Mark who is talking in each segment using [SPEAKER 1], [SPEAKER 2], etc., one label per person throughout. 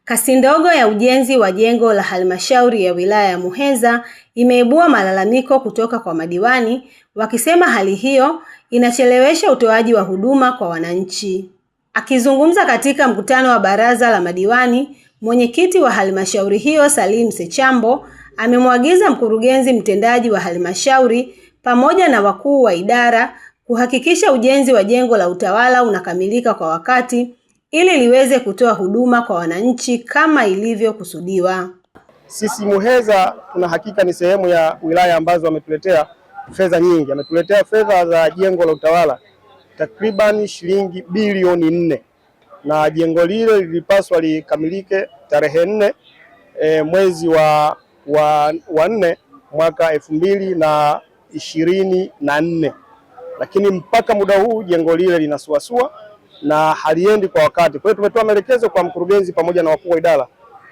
[SPEAKER 1] Kasi ndogo ya ujenzi wa jengo la halmashauri ya wilaya ya Muheza imeibua malalamiko kutoka kwa madiwani, wakisema hali hiyo inachelewesha utoaji wa huduma kwa wananchi. Akizungumza katika mkutano wa baraza la madiwani, mwenyekiti wa halmashauri hiyo Salim Sechambo amemwagiza mkurugenzi mtendaji wa halmashauri pamoja na wakuu wa idara kuhakikisha ujenzi wa jengo la utawala unakamilika kwa wakati ili liweze kutoa huduma kwa wananchi kama ilivyokusudiwa.
[SPEAKER 2] Sisi Muheza tuna hakika ni sehemu ya wilaya ambazo wametuletea fedha nyingi. Ametuletea fedha za jengo la utawala takriban shilingi bilioni 4, na jengo lile lilipaswa likamilike tarehe 4 mwezi wa 4 mwaka 2024, lakini mpaka muda huu jengo lile linasuasua na haliendi kwa wakati. Kwa hiyo tumetoa maelekezo kwa mkurugenzi pamoja na wakuu wa idara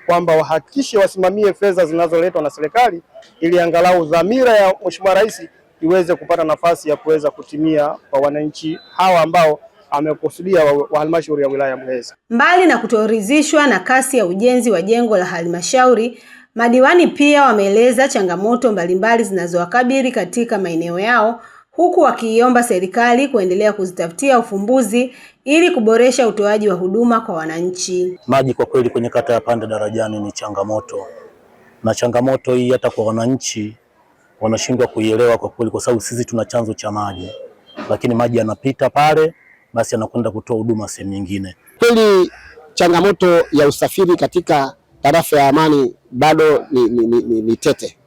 [SPEAKER 2] kwamba wahakikishe wasimamie fedha zinazoletwa na serikali ili angalau dhamira ya Mheshimiwa Rais iweze kupata nafasi ya kuweza kutimia kwa wananchi hawa ambao amekusudia wa halmashauri ya wilaya ya Muheza.
[SPEAKER 1] Mbali na kutoridhishwa na kasi ya ujenzi wa jengo la halmashauri, madiwani pia wameeleza changamoto mbalimbali zinazowakabili katika maeneo yao, huku wakiiomba serikali kuendelea kuzitafutia ufumbuzi ili kuboresha utoaji wa huduma kwa wananchi.
[SPEAKER 3] Maji kwa kweli kwenye kata ya Pande Darajani ni changamoto, na changamoto hii hata kwa wananchi wanashindwa kuielewa kwa kweli, kwa sababu sisi tuna chanzo cha maji, lakini maji yanapita pale basi yanakwenda kutoa huduma sehemu nyingine.
[SPEAKER 4] Kweli changamoto ya usafiri katika tarafa ya Amani bado ni tete,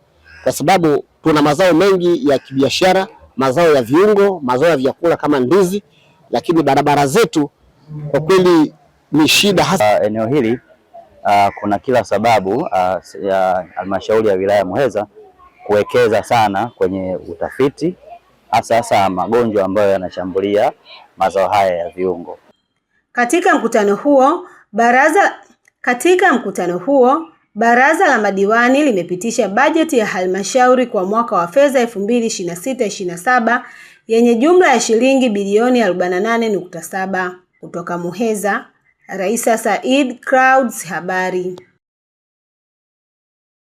[SPEAKER 4] kwa sababu tuna mazao mengi ya kibiashara, mazao ya viungo, mazao ya vyakula kama ndizi, lakini barabara zetu kwa kweli ni shida hasa.
[SPEAKER 5] Eneo hili kuna kila sababu ya halmashauri ya wilaya Muheza kuwekeza sana kwenye utafiti, hasa magonjwa ambayo yanashambulia mazao haya ya viungo.
[SPEAKER 1] Katika mkutano huo, baraza la madiwani limepitisha bajeti ya halmashauri kwa mwaka wa fedha 2026/27 yenye jumla ya shilingi bilioni 48.7. Kutoka Muheza, Raisa Said, Clouds Habari.